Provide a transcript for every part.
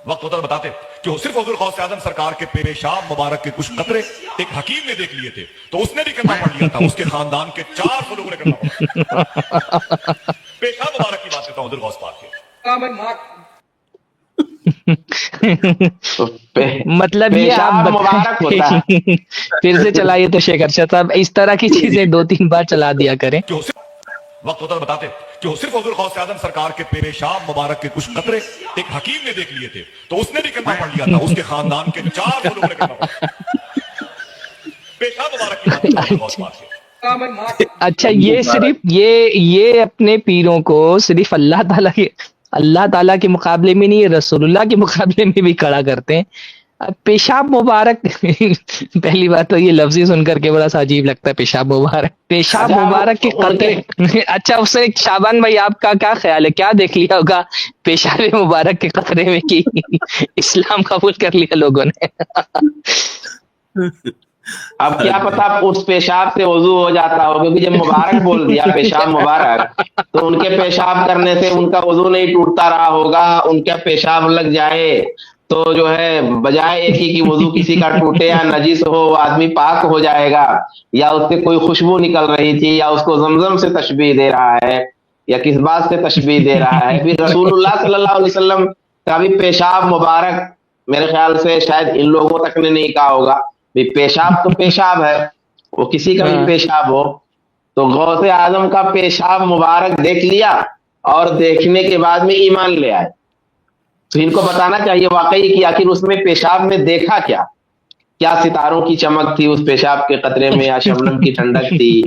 وقت ہوتا بتاتے کہ وہ صرف حضور غوث اعظم سرکار کے پیشاب مبارک کے کچھ قطرے ایک حکیم نے دیکھ لیے تھے تو اس نے بھی کلمہ پڑھ لیا تھا. اس کے خاندان کے 4 لوگوں نے کلمہ پڑھا. پیشاب مبارک کی بات کرتا ہوں حضور غوث پاک کے. مطلب یہ آپ مبارک ہوتا ہے. پھر سے چلائیے تو شیخ ارشد صاحب اس طرح کی چیزیں 2-3 بار چلا دیا کریں. وقت ہوتا بتاتے کہ وہ صرف حضور غوث اعظم سرکار کے پیشاب مبارک کے کچھ قطرے ایک حکیم نے دیکھ لیے تھے تو اس نے بھی کلمہ پڑھ لیا تھا. اس کے خاندان کے 4 لوگوں نے کلمہ پڑھا. پیشاب مبارک کی بات کرتا ہوں غوث پاک کے. اچھا یہ صرف یہ اپنے پیروں کو صرف اللہ تعالیٰ کے مقابلے میں نہیں، رسول اللہ کے مقابلے میں بھی کھڑا کرتے ہیں. پیشاب مبارک پہلی بات تو یہ لفظ سن کر کے بڑا سا عجیب لگتا ہے. پیشاب مبارک کے قطرے. اچھا اس سے شعبان بھائی آپ کا کیا خیال ہے، کیا دیکھ لیا ہوگا پیشاب مبارک کے قطرے میں کہ اسلام قبول کر لیا لوگوں نے؟ اب کیا پتا اس پیشاب سے وضو ہو جاتا ہو، کیونکہ جب مبارک بول دیا پیشاب مبارک تو ان کے پیشاب کرنے سے ان کا وضو نہیں ٹوٹتا رہا ہوگا. ان کا پیشاب لگ جائے تو جو ہے بجائے ایک ہی کی وضو کسی کا ٹوٹے یا نجس ہو آدمی پاک ہو جائے گا، یا اس سے کوئی خوشبو نکل رہی تھی، یا اس کو زمزم سے تشبیہ دے رہا ہے، یا کس بات سے تشبیہ دے رہا ہے. پھر رسول اللہ صلی اللہ علیہ وسلم کا بھی پیشاب مبارک میرے خیال سے شاید ان لوگوں تک نے نہیں کہا ہوگا. پیشاب تو پیشاب ہے، وہ کسی کا بھی پیشاب ہو. تو غوث اعظم کا پیشاب مبارک دیکھ لیا اور دیکھنے کے بعد میں ایمان لے آئے. تو ان کو بتانا چاہیے واقعی کہ آخر اس میں پیشاب میں دیکھا کیا ستاروں کی چمک تھی اس پیشاب کے قطرے میں، یا شبنم کی ٹھنڈک تھی،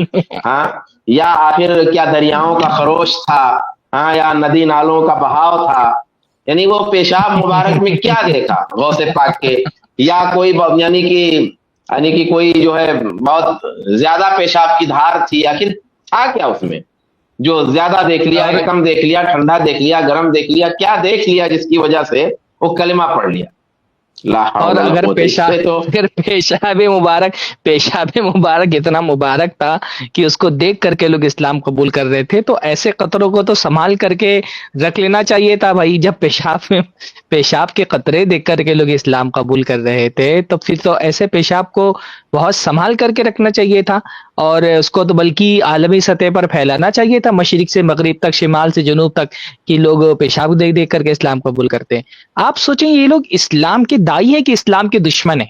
ہاں، یا آخر کیا دریاؤں کا خروش تھا، ہاں، یا ندی نالوں کا بہاؤ تھا. یعنی وہ پیشاب مبارک میں کیا دیکھا غوث پاک کے، یا کوئی یعنی کہ کوئی جو ہے بہت زیادہ پیشاب کی دھار تھی، آخر تھا کیا اس میں جو زیادہ دیکھ لیا، کم دیکھ لیا، ٹھنڈا دیکھ لیا، گرم دیکھ لیا، کیا دیکھ لیا جس کی وجہ سے وہ کلمہ پڑھ لیا. اور اگر پیشاب مبارک اتنا مبارک تھا کہ اس کو دیکھ کر کے لوگ اسلام قبول کر رہے تھے، تو ایسے قطروں کو تو سنبھال کر کے رکھ لینا چاہیے تھا بھائی. جب پیشاب کے قطرے دیکھ کر کے لوگ اسلام قبول کر رہے تھے تو پھر تو ایسے پیشاب کو بہت سنبھال کر کے رکھنا چاہیے تھا، اور اس کو تو بلکہ عالمی سطح پر پھیلانا چاہیے تھا، مشرق سے مغرب تک، شمال سے جنوب تک، کہ لوگ پیشاب دیکھ دیکھ کر کے اسلام قبول کرتے ہیں. آپ سوچیں یہ لوگ اسلام کے دائی ہیں کہ اسلام کے دشمن ہیں؟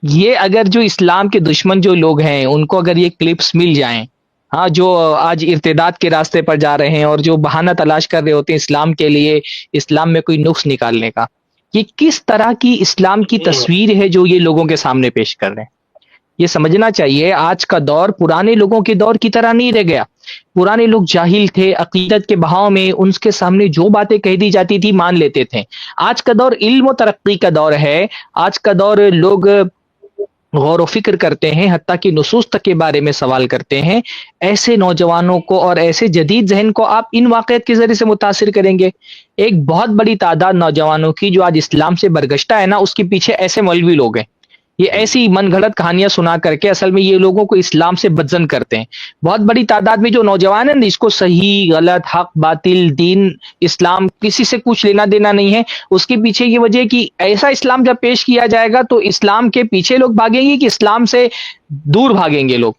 یہ اگر جو اسلام کے دشمن جو لوگ ہیں ان کو اگر یہ کلپس مل جائیں، ہاں، جو آج ارتداد کے راستے پر جا رہے ہیں اور جو بہانہ تلاش کر رہے ہوتے ہیں اسلام کے لیے، اسلام میں کوئی نقص نکالنے کا، یہ کس طرح کی اسلام کی تصویر ہے جو یہ لوگوں کے سامنے پیش کر رہے ہیں. یہ سمجھنا چاہیے آج کا دور پرانے لوگوں کے دور کی طرح نہیں رہ گیا. پرانے لوگ جاہل تھے، عقیدت کے بہاؤ میں ان کے سامنے جو باتیں کہہ دی جاتی تھی مان لیتے تھے. آج کا دور علم و ترقی کا دور ہے. آج کا دور لوگ غور و فکر کرتے ہیں، حتیٰ کہ نصوص تک کے بارے میں سوال کرتے ہیں. ایسے نوجوانوں کو اور ایسے جدید ذہن کو آپ ان واقعات کے ذریعے سے متاثر کریں گے. ایک بہت بڑی تعداد نوجوانوں کی جو آج اسلام سے برگشتہ ہے نا، اس کے پیچھے ایسے مولوی لوگ ہیں. یہ ایسی من گھڑت کہانیاں سنا کر کے اصل میں یہ لوگوں کو اسلام سے بدزن کرتے ہیں. بہت بڑی تعداد میں جو نوجوان ہیں اس کو صحیح غلط، حق باطل، دین اسلام کسی سے کچھ لینا دینا نہیں ہے. اس کے پیچھے یہ وجہ کہ ایسا اسلام جب پیش کیا جائے گا تو اسلام کے پیچھے لوگ بھاگیں گے کہ اسلام سے دور بھاگیں گے لوگ.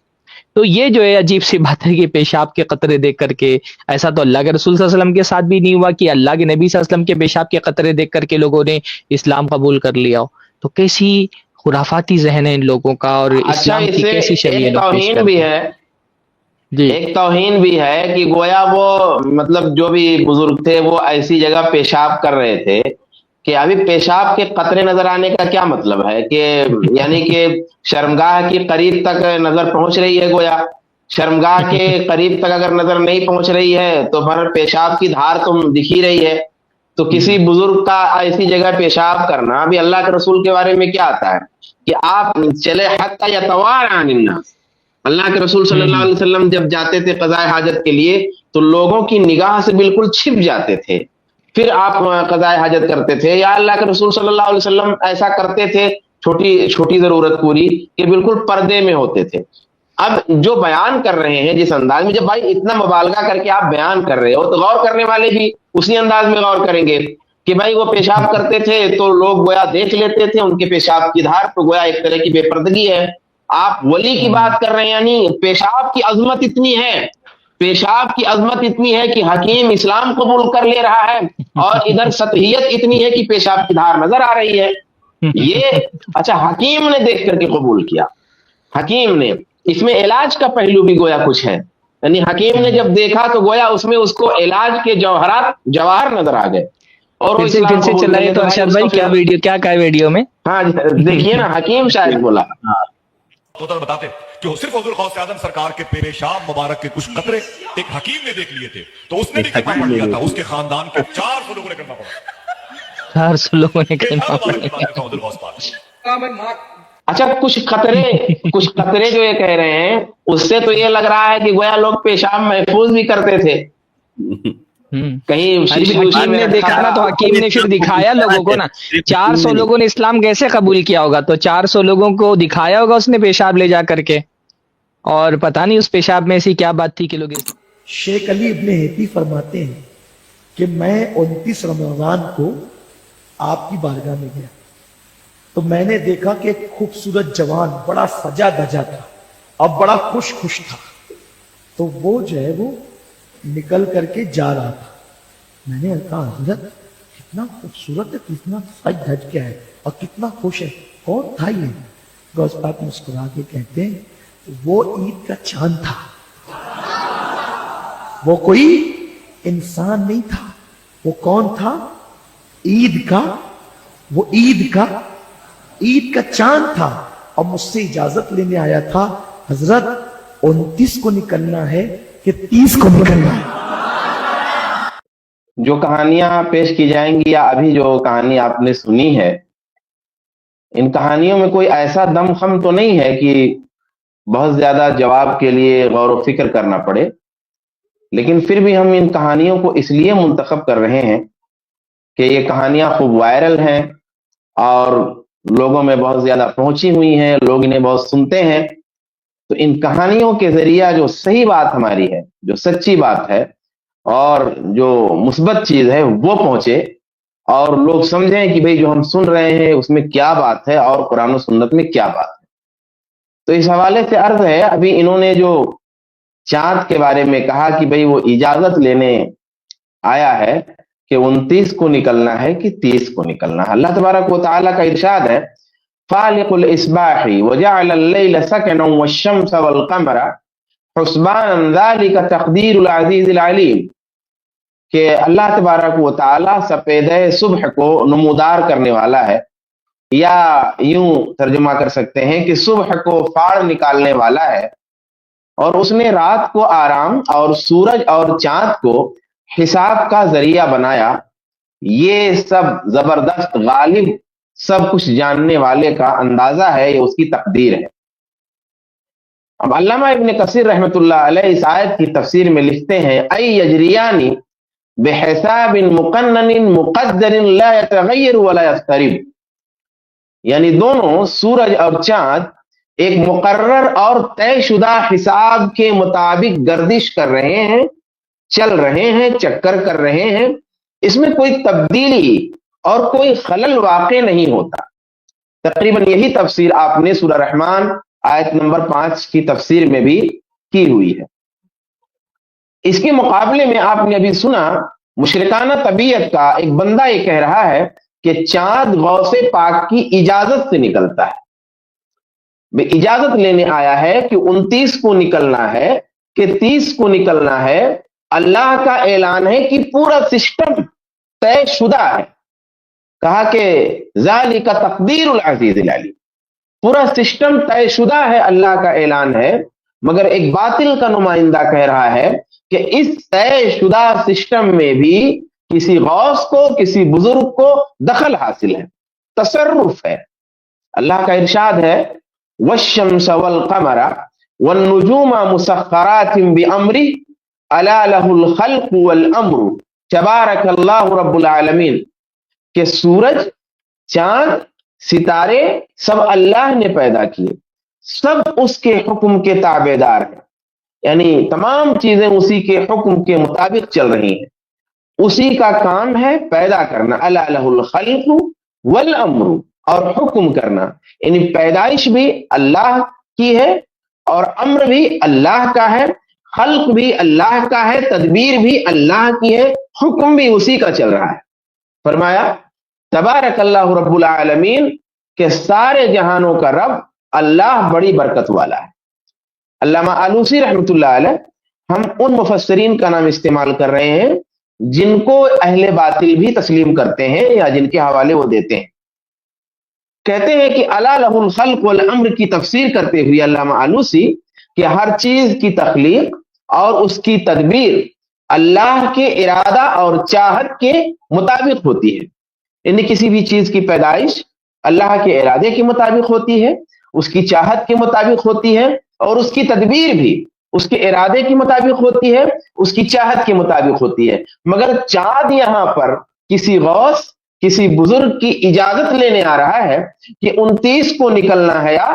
تو یہ جو ہے عجیب سی بات ہے کہ پیشاب کے قطرے دیکھ کر کے، ایسا تو اللہ کے رسول صلی اللہ علیہ وسلم کے ساتھ بھی نہیں ہوا کہ اللہ کے نبی صلی اللہ علیہ وسلم کے پیشاب کے قطرے دیکھ کر کے لوگوں نے اسلام قبول کر لیا ہو. تو کیسی خرافاتی ذہن ہے ان لوگوں کا، اور اسلام کی کیسی شریعت پیش کرتے ہیں. ایک توہین بھی ہے کہ گویا وہ مطلب جو بھی بزرگ تھے وہ ایسی جگہ پیشاب کر رہے تھے کہ ابھی پیشاب کے قطرے نظر آنے کا کیا مطلب ہے کہ یعنی کہ شرمگاہ کے قریب تک نظر پہنچ رہی ہے. گویا شرمگاہ کے قریب تک اگر نظر نہیں پہنچ رہی ہے تو پھر پیشاب کی دھار تو دکھ ہی رہی ہے. تو کسی بزرگ کا ایسی جگہ پیشاب کرنا، ابھی اللہ کے رسول کے بارے میں کیا آتا ہے کہ آپ چلے حتی یتوارى عن الناس. اللہ کے رسول صلی اللہ علیہ وسلم جب جاتے تھے قضاء حاجت کے لیے تو لوگوں کی نگاہ سے بالکل چھپ جاتے تھے، پھر آپ قضاء حاجت کرتے تھے. یا اللہ کے رسول صلی اللہ علیہ وسلم ایسا کرتے تھے چھوٹی ضرورت پوری کہ بالکل پردے میں ہوتے تھے. اب جو بیان کر رہے ہیں جس انداز میں، جب بھائی اتنا مبالغہ کر کے آپ بیان کر رہے ہو تو غور کرنے والے بھی اسی انداز میں غور کریں گے. کہ بھائی وہ پیشاب کرتے تھے تو لوگ گویا دیکھ لیتے تھے ان کے پیشاب کی دھار تو گویا ایک طرح کی بے پردگی ہے. آپ ولی کی بات کر رہے ہیں، یعنی پیشاب کی عظمت اتنی ہے، پیشاب کی عظمت اتنی ہے کہ حکیم اسلام قبول کر لے رہا ہے اور ادھر سطحیت اتنی ہے کہ پیشاب کی دھار نظر آ رہی ہے. یہ اچھا حکیم نے دیکھ کر کے قبول کیا، حکیم نے. اس میں علاج کا پہلو بھی گویا کچھ ہے، یعنی حکیم نے جب دیکھا تو گویا اس میں اس کو علاج کے جواہر نظر آ گئے اور وہ پھر سے چلائے تو ارشاد بھائی کیا ویڈیو کیا ویڈیو میں. ہاں دیکھیے نا، حکیم شاید بولا تو بتاتے کہ وہ صرف حضور غوث اعظم سرکار کے پیشاب مبارک کے کچھ قطرے ایک حکیم نے دیکھ لیے تھے تو اس نے بھی کلمہ پڑھ لیا تھا. اس کے خاندان کے 400 لوگوں نے کلمہ پڑھا. 400 لوگوں نے کلمہ پیشاب پڑھا. مبارک کی بات کرتا ہوں حضور غوث پاک. اچھا کچھ قطرے جو یہ کہہ رہے ہیں اس سے تو یہ لگ رہا ہے کہ گویا لوگ پیشاب محفوظ بھی کرتے تھے کہیں. حکیم نے دیکھا نا تو حکیم نے پھر دکھایا لوگوں کو نا. 400 لوگوں نے اسلام کیسے قبول کیا ہوگا؟ تو 400 لوگوں کو دکھایا ہوگا اس نے پیشاب لے جا کر کے، اور پتہ نہیں اس پیشاب میں ایسی کیا بات تھی کہ لوگ. شیخ علی ابن ہیتی فرماتے ہیں کہ میں 29 رمضان کو آپ کی بارگاہ میں گیا تو میں نے دیکھا کہ ایک خوبصورت جوان بڑا سجا دجا تھا اور بڑا خوش تھا. تو وہ جو ہے وہ نکل کر کے جا رہا تھا. میں نے کہا حضرت کتنا خوبصورت ہے، کتنا سج دھج کے ہے اور کتنا خوش ہے، کون تھا یہ؟ غوث پاک مسکرا کے کہتے ہیں وہ عید کا چاند تھا، وہ کوئی انسان نہیں تھا. وہ کون تھا؟ وہ عید کا چاند تھا. اور مجھ سے اجازت لینے آیا تھا، حضرت 29 کو نکلنا ہے کہ 30 کو نکلنا ہے. جو کہانیاں پیش کی جائیں گی یا ابھی جو کہانی آپ نے سنی ہے، ان کہانیوں میں کوئی ایسا دم خم تو نہیں ہے کہ بہت زیادہ جواب کے لیے غور و فکر کرنا پڑے، لیکن پھر بھی ہم ان کہانیوں کو اس لیے منتخب کر رہے ہیں کہ یہ کہانیاں خوب وائرل ہیں اور لوگوں میں بہت زیادہ پہنچی ہوئی ہیں، لوگ انہیں بہت سنتے ہیں. تو ان کہانیوں کے ذریعہ جو صحیح بات ہماری ہے، جو سچی بات ہے اور جو مثبت چیز ہے وہ پہنچے اور لوگ سمجھیں کہ بھئی جو ہم سن رہے ہیں اس میں کیا بات ہے اور قرآن و سنت میں کیا بات ہے. تو اس حوالے سے عرض ہے، ابھی انہوں نے جو چاند کے بارے میں کہا کہ بھئی وہ اجازت لینے آیا ہے کہ 29 کو نکلنا ہے کہ 30 کو نکلنا ہے. اللہ تبارک و تعالیٰ کا ارشاد ہے فالق الاصباح وجعل الليل سكنا والشمس والقمر حسبانا ذلك تقدیر العزیز العلیم، کہ اللہ تبارک و تعالیٰ سپیدہ صبح کو نمودار کرنے والا ہے، یا یوں ترجمہ کر سکتے ہیں کہ صبح کو پھاڑ نکالنے والا ہے، اور اس نے رات کو آرام اور سورج اور چاند کو حساب کا ذریعہ بنایا. یہ سب زبردست غالب سب کچھ جاننے والے کا اندازہ ہے، یہ اس کی تقدیر ہے. اب علامہ ابن کثیر رحمۃ اللہ علیہ اس آیت کی تفسیر میں لکھتے ہیں ای یجریانی بحساب مقنن مقدر لا يتغیر ولا یضطرب، یعنی دونوں سورج اور چاند ایک مقرر اور طے شدہ حساب کے مطابق گردش کر رہے ہیں، چل رہے ہیں، چکر کر رہے ہیں. اس میں کوئی تبدیلی اور کوئی خلل واقع نہیں ہوتا. تقریباً یہی تفسیر آپ نے سورہ رحمان آیت نمبر 5 کی تفسیر میں بھی کی ہوئی ہے. اس کے مقابلے میں آپ نے ابھی سنا مشرکانہ طبیعت کا ایک بندہ یہ کہہ رہا ہے کہ چاند غوث پاک کی اجازت سے نکلتا ہے. اجازت لینے آیا ہے کہ 29 کو نکلنا ہے کہ 30 کو نکلنا ہے. اللہ کا اعلان ہے کہ پورا سسٹم طے شدہ ہے. کہا کہ ذالک تقدیر العزیز العلیم، پورا سسٹم طے شدہ ہے، اللہ کا اعلان ہے. مگر ایک باطل کا نمائندہ کہہ رہا ہے کہ اس طے شدہ سسٹم میں بھی کسی غوث کو، کسی بزرگ کو دخل حاصل ہے، تصرف ہے. اللہ کا ارشاد ہے والشمس والقمر والنجوم مسخرات بامرہ الا له الخلق والامر تبارک اللہ رب العالمین، کہ سورج، چاند، ستارے سب اللہ نے پیدا کیے، سب اس کے حکم کے تابع دار ہیں، یعنی تمام چیزیں اسی کے حکم کے مطابق چل رہی ہیں. اسی کا کام ہے پیدا کرنا. الا لہ الخلق والامر, اور حکم کرنا, یعنی پیدائش بھی اللہ کی ہے اور امر بھی اللہ کا ہے, خلق بھی اللہ کا ہے, تدبیر بھی اللہ کی ہے, حکم بھی اسی کا چل رہا ہے. فرمایا تبارک اللہ رب العالمین, کہ سارے جہانوں کا رب اللہ بڑی برکت والا ہے. علامہ آلوسی رحمۃ اللہ علیہ, ہم ان مفسرین کا نام استعمال کر رہے ہیں جن کو اہل باطل بھی تسلیم کرتے ہیں یا جن کے حوالے وہ دیتے ہیں. کہتے ہیں کہ الا لہ الخلق والامر کی تفسیر کرتے ہوئے علامہ آلوسی کہ ہر چیز کی تخلیق اور اس کی تدبیر اللہ کے ارادہ اور چاہت کے مطابق ہوتی ہے. یعنی کسی بھی چیز کی پیدائش اللہ کے ارادے کے مطابق ہوتی ہے, اس کی چاہت کے مطابق ہوتی ہے, اور اس کی تدبیر بھی اس کے ارادے کے مطابق ہوتی ہے, اس کی چاہت کے مطابق ہوتی ہے. مگر چاند یہاں پر کسی غوث, کسی بزرگ کی اجازت لینے آ رہا ہے کہ 29 کو نکلنا ہے یا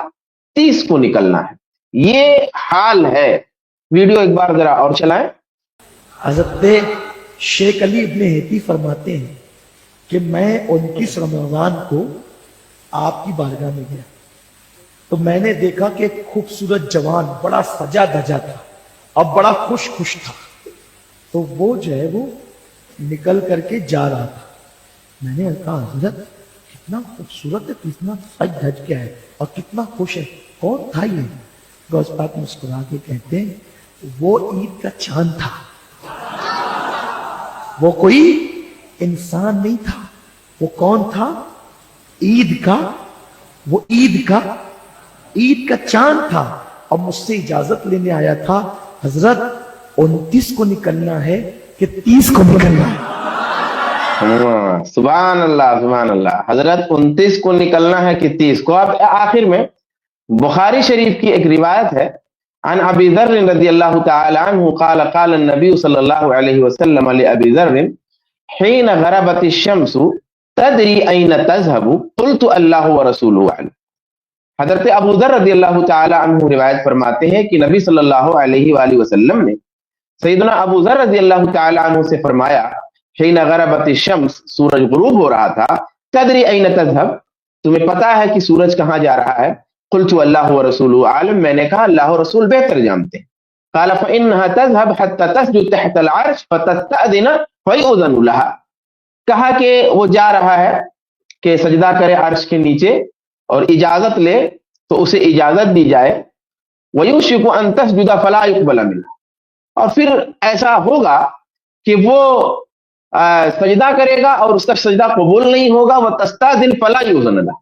30 کو نکلنا ہے. یہ حال ہے. ویڈیو ایک بار ذرا اور چلائیں. حضرت شیخ علی ابن ہیتی فرماتے ہیں کہ میں 29 رمضان کو آپ کی بارگاہ میں گیا تو میں نے دیکھا کہ ایک خوبصورت جوان بڑا سجا دھجا تھا اور بڑا خوش تھا. تو وہ جو ہے وہ نکل کر کے جا رہا تھا. میں نے کہا حضرت کتنا خوبصورت ہے, کتنا سج دھج کے ہے اور کتنا خوش ہے, کون تھا یہ؟ غوث پاک مسکرا کے کہتے ہیں وہ عید کا چاند تھا, وہ کوئی انسان نہیں تھا. وہ کون تھا؟ وہ عید کا چاند تھا. اور مجھ سے اجازت لینے آیا تھا, حضرت 29 کو نکلنا ہے کہ 30 کو نکلنا ہے. سبحان اللہ سبحان اللہ. حضرت 29 کو نکلنا ہے کہ 30 کو. اب آخر میں بخاری شریف کی ایک روایت ہے, عن ابی ذر رضی اللہ تعالی عنہ قال قال النبی صلی اللہ علیہ وسلم لابی ذر حين غربت الشمس تدری این تذهب قلت اللہ ورسولہ اعلم. حضرت ابو ذر رضی اللہ تعالی عنہ روایت فرماتے ہیں کہ نبی صلی اللہ علیہ وآلہ وسلم نے سیدنا ابو ذر رضی اللہ تعالی عنہ سے فرمایا, حين غربت الشمس, سورج غروب ہو رہا تھا, تدری این تذهب, تمہیں پتا ہے کہ سورج کہاں جا رہا ہے؟ قلت اللہ ورسولہ اعلم, میں نے کہا اللہ و رسول بہتر جانتے ہیں. قال فإنها تذهب حتى تسجد تحت العرش فتستأذن فيؤذن لها, کہا کہ وہ جا رہا ہے کہ سجدہ کرے عرش کے نیچے اور اجازت لے تو اسے اجازت دی جائے. ويوشك أن تسجد فلا يقبل منها, اور پھر ایسا ہوگا کہ وہ سجدہ کرے گا اور اس کا سجدہ قبول نہیں ہوگا. وتستأذن فلا يؤذن لها,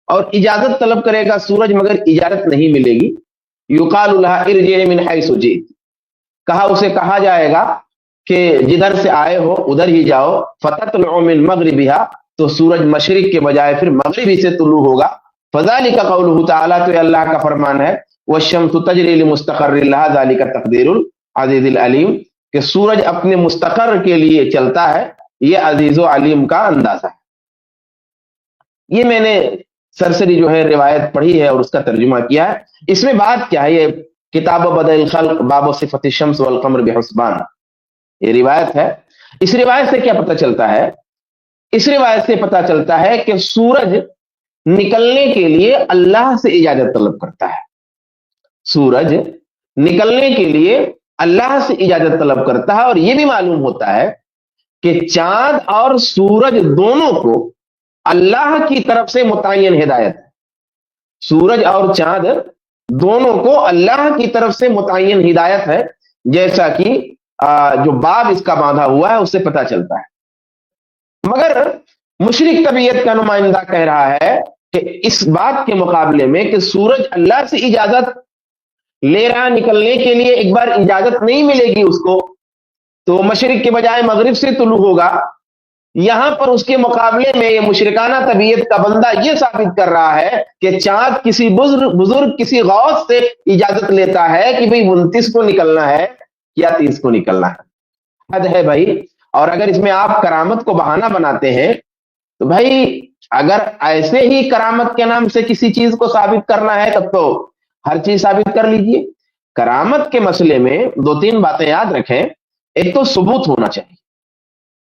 اور اجازت طلب کرے گا سورج مگر اجازت نہیں ملے گی. یقال لها ارجع من حيث جئت, اسے کہا جائے گا کہ جدھر سے آئے ہو ادھر ہی جاؤ. فتطلع من مغربها, تو سورج مشرق کے بجائے پھر مغربی سے طلوع ہوگا. فذلك قوله تعالی, تو اللہ کا فرمان ہے, والشمس تجری لمستقر لها ذلك تقدیر العزیز العلیم, کہ سورج اپنے مستقر کے لیے چلتا ہے, یہ عزیز و علیم کا اندازہ ہے. یہ میں نے سرسری جو ہے روایت پڑھی ہے اور اس کا ترجمہ کیا ہے. اس میں بات کیا ہے؟ یہ کتاب بدء الخلق باب صفت الشمس والقمر بحسبان, یہ روایت ہے. اس روایت سے کیا پتہ چلتا ہے؟ اس روایت سے پتہ چلتا ہے کہ سورج نکلنے کے لیے اللہ سے اجازت طلب کرتا ہے. سورج نکلنے کے لیے اللہ سے اجازت طلب کرتا ہے. اور یہ بھی معلوم ہوتا ہے کہ چاند اور سورج دونوں کو اللہ کی طرف سے متعین ہدایت ہے. سورج اور چاند دونوں کو اللہ کی طرف سے متعین ہدایت ہے, جیسا کہ جو باب اس کا باندھا ہوا ہے اس سے پتہ چلتا ہے. مگر مشرک طبیعت کا نمائندہ کہہ رہا ہے کہ اس بات کے مقابلے میں کہ سورج اللہ سے اجازت لے رہا نکلنے کے لیے, ایک بار اجازت نہیں ملے گی اس کو تو مشرق کے بجائے مغرب سے طلوع ہوگا. یہاں پر اس کے مقابلے میں یہ مشرکانہ طبیعت کا بندہ یہ ثابت کر رہا ہے کہ چاند کسی بزرگ کسی غوث سے اجازت لیتا ہے کہ بھئی 29 کو نکلنا ہے یا 30 کو نکلنا ہے. حد ہے بھائی. اور اگر اس میں آپ کرامت کو بہانہ بناتے ہیں تو بھائی اگر ایسے ہی کرامت کے نام سے کسی چیز کو ثابت کرنا ہے تب تو ہر چیز ثابت کر لیجئے. کرامت کے مسئلے میں 2-3 باتیں یاد رکھیں. ایک تو ثبوت ہونا چاہیے,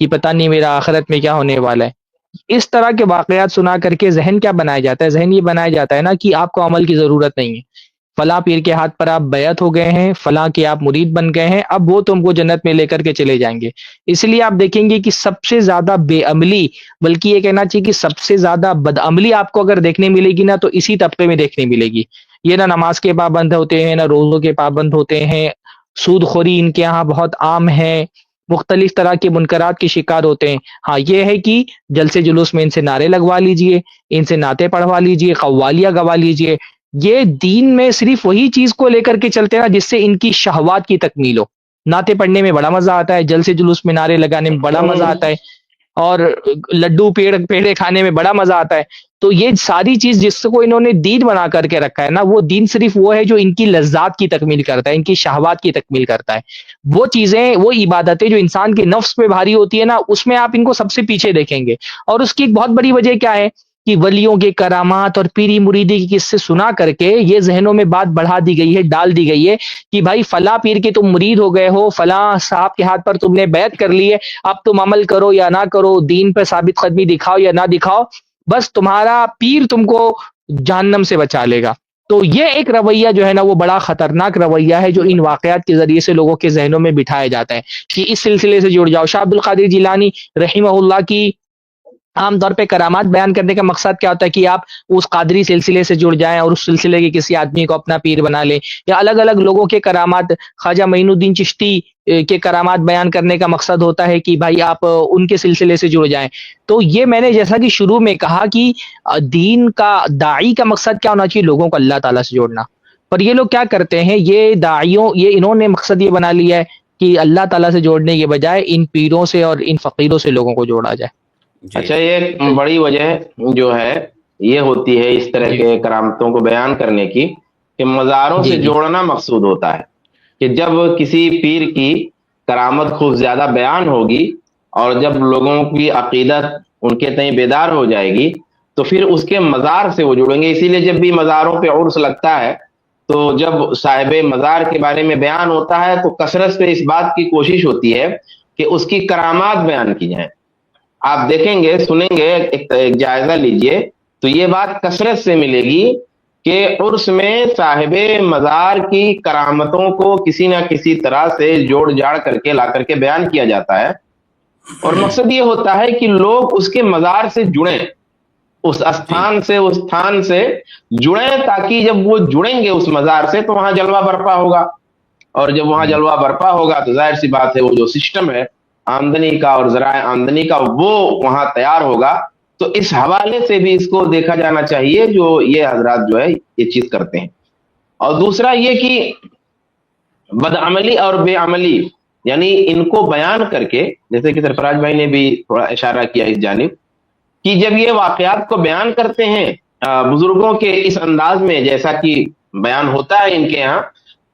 کہ پتہ نہیں میرا آخرت میں کیا ہونے والا ہے. اس طرح کے واقعات سنا کر کے ذہن کیا بنایا جاتا ہے؟ ذہن یہ بنایا جاتا ہے نا کہ آپ کو عمل کی ضرورت نہیں ہے. فلاں پیر کے ہاتھ پر آپ بیعت ہو گئے ہیں، فلاں کے آپ مرید بن گئے ہیں، اب وہ تم کو جنت میں لے کر کے چلے جائیں گے. اس لیے آپ دیکھیں گے کہ سب سے زیادہ بے عملی، بلکہ یہ کہنا چاہیے کہ سب سے زیادہ بدعملی آپ کو اگر دیکھنے ملے گی نا تو اسی طبقے میں دیکھنے ملے گی. یہ نہ نماز کے پابند ہوتے ہیں، نہ روزوں کے پابند ہوتے ہیں، سود خوری ان کے یہاں بہت عام ہے، مختلف طرح کے منکرات کے شکار ہوتے ہیں. ہاں یہ ہے کہ جلسے جلوس میں ان سے نعرے لگوا لیجئے، ان سے نعتیں پڑھوا لیجئے، قوالیاں گوا لیجئے. یہ دین میں صرف وہی چیز کو لے کر کے چلتے ہیں نا جس سے ان کی شہوات کی تکمیل ہو. نعتیں پڑھنے میں بڑا مزہ آتا ہے، جلسے جلوس میں نعرے لگانے میں بڑا مزہ آتا ہے، اور لڈو پیڑے کھانے میں بڑا مزہ آتا ہے. تو یہ ساری چیز جس کو انہوں نے دین بنا کر کے رکھا ہے نا، وہ دین صرف وہ ہے جو ان کی لذات کی تکمیل کرتا ہے، ان کی شہوات کی تکمیل کرتا ہے. وہ چیزیں، وہ عبادتیں جو انسان کے نفس پہ بھاری ہوتی ہے نا، اس میں آپ ان کو سب سے پیچھے دیکھیں گے. اور اس کی ایک بہت بڑی وجہ کیا ہے کہ ولیوں کے کرامات اور پیری مریدی کی قصے سنا کر کے یہ ذہنوں میں بات بڑھا دی گئی ہے، ڈال دی گئی ہے کہ بھائی فلاں پیر کے تم مرید ہو گئے ہو، فلاں صاحب کے ہاتھ پر تم نے بیعت کر لی ہے، اب تم عمل کرو یا نہ کرو، دین پہ ثابت قدمی دکھاؤ یا نہ دکھاؤ، بس تمہارا پیر تم کو جہنم سے بچا لے گا. تو یہ ایک رویہ جو ہے نا وہ بڑا خطرناک رویہ ہے جو ان واقعات کے ذریعے سے لوگوں کے ذہنوں میں بٹھایا جاتا ہے کہ اس سلسلے سے جڑ جاؤ. شاہ عبد القادر جیلانی رحمہ اللہ کی عام طور پہ کرامات بیان کرنے کا مقصد کیا ہوتا ہے کہ آپ اس قادری سلسلے سے جڑ جائیں اور اس سلسلے کے کسی آدمی کو اپنا پیر بنا لیں، یا الگ الگ لوگوں کے کرامات. خواجہ معین الدین چشتی کے کرامات بیان کرنے کا مقصد ہوتا ہے کہ بھائی آپ ان کے سلسلے سے جڑ جائیں. تو یہ میں نے جیسا کہ شروع میں کہا کہ دین کا، داعی کا مقصد کیا ہونا چاہیے؟ لوگوں کو اللہ تعالیٰ سے جوڑنا. پر یہ لوگ کیا کرتے ہیں، یہ داعیوں، یہ انہوں نے مقصد یہ بنا لیا ہے کہ اللہ تعالیٰ سے جوڑنے کے بجائے ان پیروں سے اور ان فقیروں سے لوگوں کو جوڑا جائے. اچھا، یہ بڑی وجہ جو ہے یہ ہوتی ہے اس طرح کے کرامتوں کو بیان کرنے کی کہ مزاروں سے جوڑنا مقصود ہوتا ہے. کہ جب کسی پیر کی کرامت خوب زیادہ بیان ہوگی اور جب لوگوں کی عقیدت ان کے تئیں بیدار ہو جائے گی تو پھر اس کے مزار سے وہ جڑیں گے. اسی لیے جب بھی مزاروں پہ عرس لگتا ہے تو جب صاحب مزار کے بارے میں بیان ہوتا ہے تو کثرت سے اس بات کی کوشش ہوتی ہے کہ اس کی کرامات بیان کی جائیں. آپ دیکھیں گے، سنیں گے، ایک جائزہ لیجئے تو یہ بات کثرت سے ملے گی کہ عرس میں صاحب مزار کی کرامتوں کو کسی نہ کسی طرح سے جوڑ جاڑ کر کے لا کر کے بیان کیا جاتا ہے. اور مقصد یہ ہوتا ہے کہ لوگ اس کے مزار سے جڑیں، اس استھان سے، اس تھان سے جڑیں، تاکہ جب وہ جڑیں گے اس مزار سے تو وہاں جلوہ برپا ہوگا. اور جب وہاں جلوہ برپا ہوگا تو ظاہر سی بات ہے وہ جو سسٹم ہے آمدنی کا اور ذرائع آمدنی کا وہ وہاں تیار ہوگا. تو اس حوالے سے بھی اس کو دیکھا جانا چاہیے جو یہ حضرات جو ہے یہ چیز کرتے ہیں. اور دوسرا یہ کہ بدعملی اور بے عملی، یعنی ان کو بیان کر کے، جیسے کہ سرفراز بھائی نے بھی تھوڑا اشارہ کیا اس جانب، کہ جب یہ واقعات کو بیان کرتے ہیں بزرگوں کے اس انداز میں جیسا کہ بیان ہوتا ہے ان کے یہاں،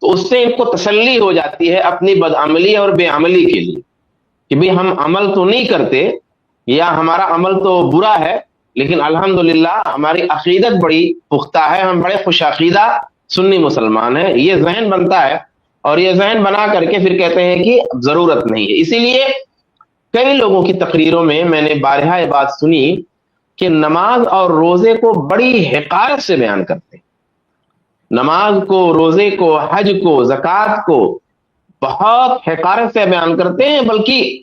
تو اس سے ان کو تسلی ہو جاتی ہے اپنی بدعملی اور بے عملی کے لیے کہ بھی ہم عمل تو نہیں کرتے یا ہمارا عمل تو برا ہے لیکن الحمدللہ ہماری عقیدت بڑی پختہ ہے، ہم بڑے خوش عقیدہ سنی مسلمان ہیں. یہ ذہن بنتا ہے اور یہ ذہن بنا کر کے پھر کہتے ہیں کہ ضرورت نہیں ہے. اسی لیے کئی لوگوں کی تقریروں میں نے بارہا یہ بات سنی کہ نماز اور روزے کو بڑی حقارت سے بیان کرتے ہیں. نماز کو، روزے کو، حج کو، زکوٰۃ کو بہت حقارت سے بیان کرتے ہیں، بلکہ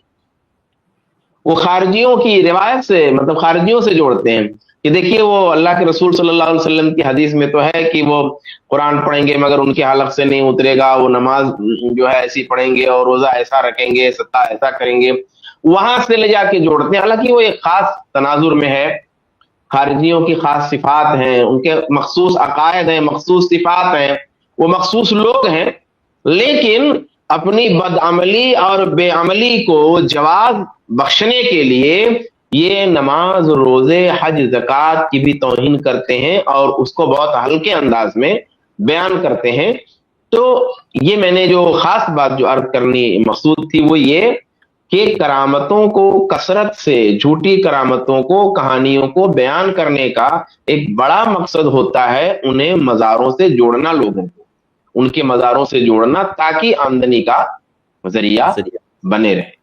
وہ خارجیوں کی روایت سے، مطلب خارجیوں سے جوڑتے ہیں کہ دیکھیے وہ اللہ کے رسول صلی اللہ علیہ وسلم کی حدیث میں تو ہے کہ وہ قرآن پڑھیں گے مگر ان کے حلق سے نہیں اترے گا، وہ نماز جو ہے ایسی پڑھیں گے اور روزہ ایسا رکھیں گے، صدقہ ایسا کریں گے. وہاں سے لے جا کے جوڑتے ہیں، حالانکہ وہ ایک خاص تناظر میں ہے، خارجیوں کی خاص صفات ہیں، ان کے مخصوص عقائد ہیں، مخصوص صفات ہیں، وہ مخصوص لوگ ہیں، لیکن اپنی بدعملی اور بے عملی کو جواز بخشنے کے لیے یہ نماز، روزے، حج، زکوٰۃ کی بھی توہین کرتے ہیں اور اس کو بہت ہلکے انداز میں بیان کرتے ہیں. تو یہ میں نے جو خاص بات جو عرض کرنی مقصود تھی وہ یہ کہ کرامتوں کو کثرت سے، جھوٹی کرامتوں کو، کہانیوں کو بیان کرنے کا ایک بڑا مقصد ہوتا ہے انہیں مزاروں سے جوڑنا، لوگوں کو ان کے مزاروں سے جوڑنا تاکہ آمدنی کا ذریعہ بنے رہے.